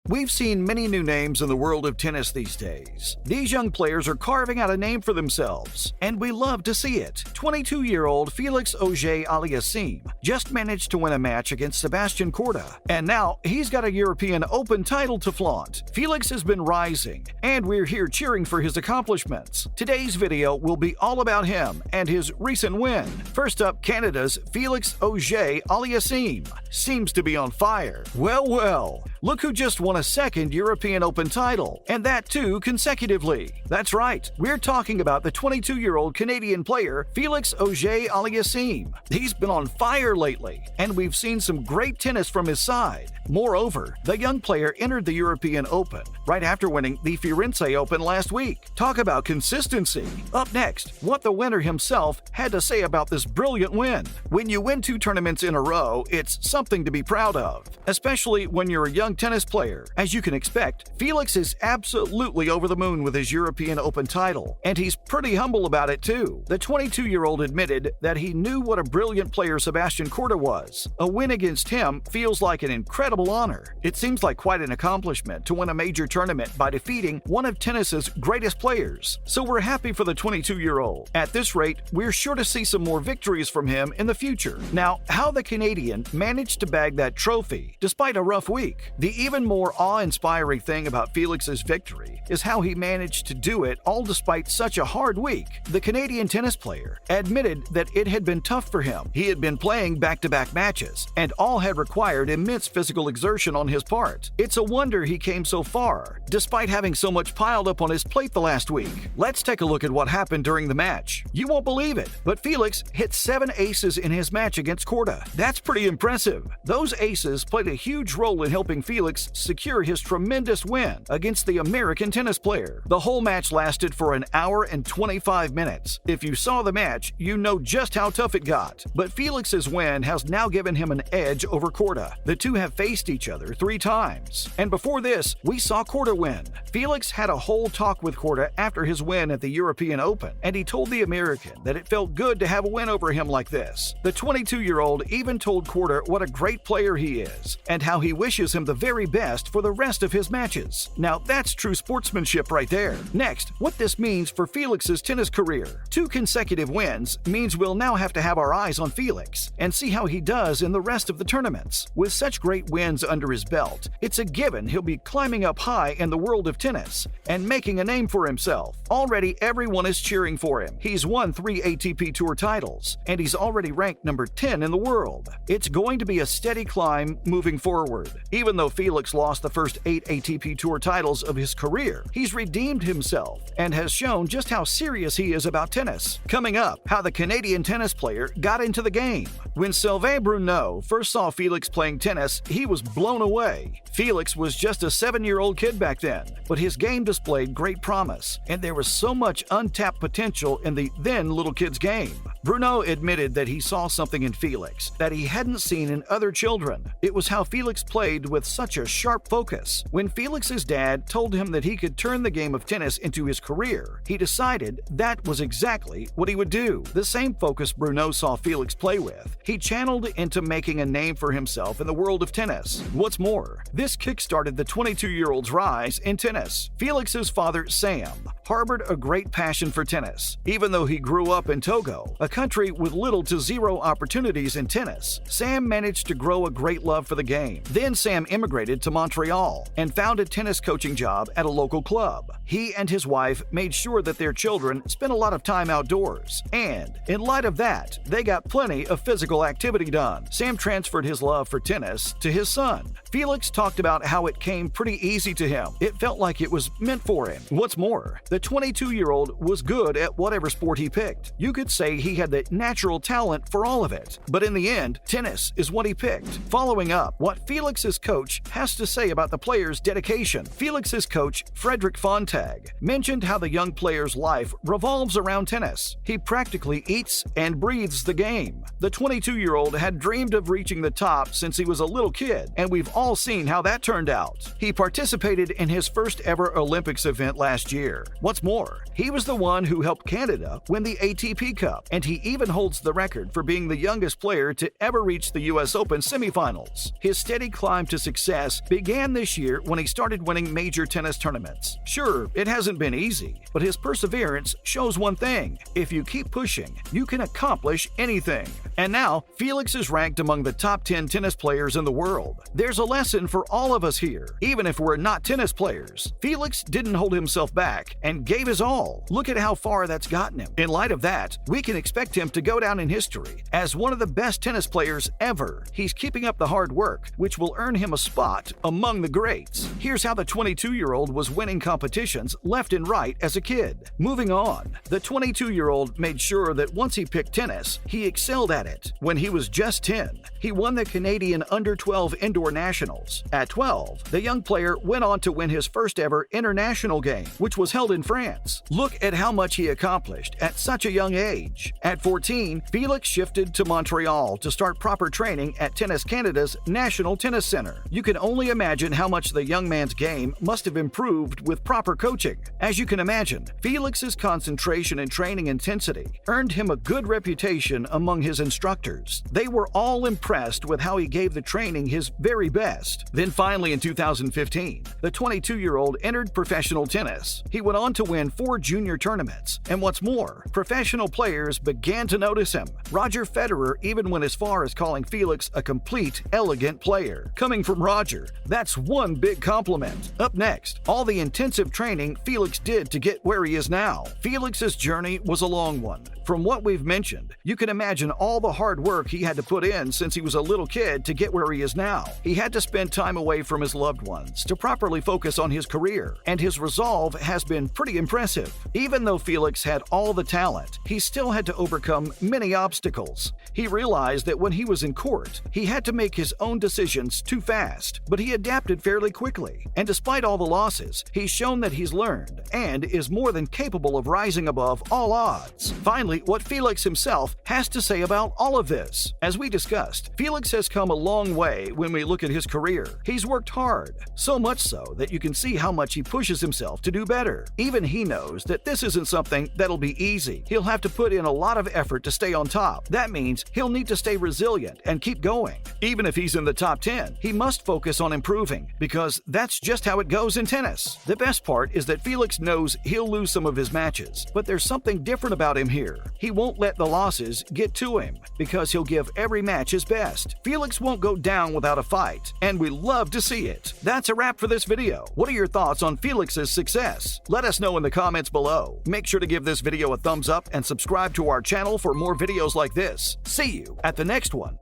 We've seen many new names in the world of tennis these days. These young players are carving out a name for themselves, and we love to see it. 22-year-old Felix Auger-Aliassime just managed to win a match against Sebastian Korda, and now he's got a European Open title to flaunt. Felix has been rising, and we're here cheering for his accomplishments. Today's video will be all about him and his recent win. First up, Canada's Felix Auger-Aliassime seems to be on fire. Well, look who just won a second European Open title, and that too consecutively. That's right, we're talking about the 22-year-old Canadian player Felix Auger-Aliassime. He's been on fire lately, and we've seen some great tennis from his side. Moreover, the young player entered the European Open right after winning the Firenze Open last week. Talk about consistency. Up next, what the winner himself had to say about this brilliant win. When you win 2 tournaments in a row, it's something to be proud of, especially when you're a young tennis player. As you can expect, Felix is absolutely over the moon with his European Open title, and he's pretty humble about it too. The 22-year-old admitted that he knew what a brilliant player Sebastian Korda was. A win against him feels like an incredible honor. It seems like quite an accomplishment to win a major tournament by defeating one of tennis's greatest players. So we're happy for the 22-year-old. At this rate, we're sure to see some more victories from him in the future. Now, how the Canadian managed to bag that trophy despite a rough week. The even more awe-inspiring thing about Felix's victory is how he managed to do it all despite such a hard week. The Canadian tennis player admitted that it had been tough for him. He had been playing back-to-back matches, and all had required immense physical exertion on his part. It's a wonder he came so far, despite having so much piled up on his plate the last week. Let's take a look at what happened during the match. You won't believe it, but Felix hit 7 aces in his match against Korda. That's pretty impressive. Those aces played a huge role in helping Felix secure his tremendous win against the American tennis player. The whole match lasted for an hour and 25 minutes. If you saw the match, you know just how tough it got. But Felix's win has now given him an edge over Korda. The two have faced each other 3 times. And before this, we saw Korda win. Felix had a whole talk with Korda after his win at the European Open, and he told the American that it felt good to have a win over him like this. The 22-year-old even told Korda what a great player he is, and how he wishes him the very best for the rest of his matches. Now that's true sportsmanship right there. Next, what this means for Felix's tennis career. 2 consecutive wins means we'll now have to have our eyes on Felix and see how he does in the rest of the tournaments. With such great wins under his belt, it's a given he'll be climbing up high in the world of tennis and making a name for himself. Already everyone is cheering for him. He's won 3 ATP Tour titles, and he's already ranked number 10 in the world. It's going to be a steady climb moving forward. Even though Felix lost the first 8 ATP Tour titles of his career, he's redeemed himself and has shown just how serious he is about tennis. Coming up, how the Canadian tennis player got into the game. When Sylvain Bruneau first saw Felix playing tennis, he was blown away. Felix was just a 7-year-old kid back then, but his game displayed great promise, and there was so much untapped potential in the then little kid's game. Bruneau admitted that he saw something in Felix that he hadn't seen in other children. It was how Felix played with such a sharp focus. When Felix's dad told him that he could turn the game of tennis into his career, he decided that was exactly what he would do. The same focus Bruneau saw Felix play with, he channeled into making a name for himself in the world of tennis. What's more, this kickstarted the 22-year-old's rise in tennis. Felix's father, Sam, harbored a great passion for tennis. Even though he grew up in Togo, a country with little to zero opportunities in tennis, Sam managed to grow a great love for the game. Then Sam immigrated to Montreal and found a tennis coaching job at a local club. He and his wife made sure that their children spent a lot of time outdoors, and in light of that, they got plenty of physical activity done. Sam transferred his love for tennis to his son. Felix talked about how it came pretty easy to him. It felt like it was meant for him. What's more, the 22-year-old was good at whatever sport he picked. You could say he had the natural talent for all of it. But in the end, tennis is what he picked. Following up, what Felix's coach has to say about the player's dedication. Felix's coach, Frederick Fontag, mentioned how the young player's life revolves around tennis. He practically eats and breathes the game. The 22-year-old had dreamed of reaching the top since he was a little kid, and we've all seen how that turned out. He participated in his first ever Olympics event last year. What's more, he was the one who helped Canada win the ATP Cup, and he even holds the record for being the youngest player to ever reach the US Open semifinals. His steady climb to success began this year when he started winning major tennis tournaments. Sure, it hasn't been easy, but his perseverance shows one thing: if you keep pushing, you can accomplish anything. And now, Felix is ranked among the top 10 tennis players in the world. There's a lesson for all of us here, even if we're not tennis players. Felix didn't hold himself back and gave his all. Look at how far that's gotten him. In light of that, we can expect him to go down in history as one of the best tennis players ever. He's keeping up the hard work, which will earn him a spot among the greats. Here's how the 22-year-old was winning competitions left and right as a kid. Moving on, the 22-year-old made sure that once he picked tennis, he excelled at it. When he was just 10, he won the Canadian Under-12 Indoor Nationals. At 12, the young player went on to win his first ever international game, which was held in France. Look at how much he accomplished at such a young age. At 14, Felix shifted to Montreal to start proper training at Tennis Canada's National Tennis Center. You can only imagine how much the young man's game must have improved with proper coaching. As you can imagine, Felix's concentration and training intensity earned him a good reputation among his instructors. They were all impressed with how he gave the training his very best. Then finally in 2015, the 22-year-old entered professional tennis. He went on to win 4 junior tournaments, and what's more, professional players began to notice him. Roger Federer even went as far as calling Felix a complete, elegant player. Coming from Roger, that's one big compliment. Up next, all the intensive training Felix did to get where he is now. Felix's journey was a long one. From what we've mentioned, you can imagine all the hard work he had to put in since he was a little kid to get where he is now. He had to spend time away from his loved ones to properly focus on his career, and his resolve has been pretty impressive. Even though Felix had all the talent, he still had to overcome many obstacles. He realized that when he was in court, he had to make his own decisions too fast, but he adapted fairly quickly. And despite all the losses, he's shown that he's learned and is more than capable of rising above all odds. Finally, what Felix himself has to say about all of this. As we discussed, Felix has come a long way when we look at his career. He's worked hard, so much so that you can see how much he pushes himself to do better. Even he knows that this isn't something that'll be easy. He'll have to put in a lot of effort to stay on top. That means he'll need to stay resilient and keep going. Even if he's in the top 10, he must focus on improving, because that's just how it goes in tennis. The best part is that Felix knows he'll lose some of his matches, but there's something different about him here. He won't let the losses get to him, because he'll give every match his best. Felix won't go down without a fight, and we love to see it. That's a wrap for this video. What are your thoughts on Felix's success? Let us know in the comments below. Make sure to give this video a thumbs up and subscribe to our channel for more videos like this. See you at the next one.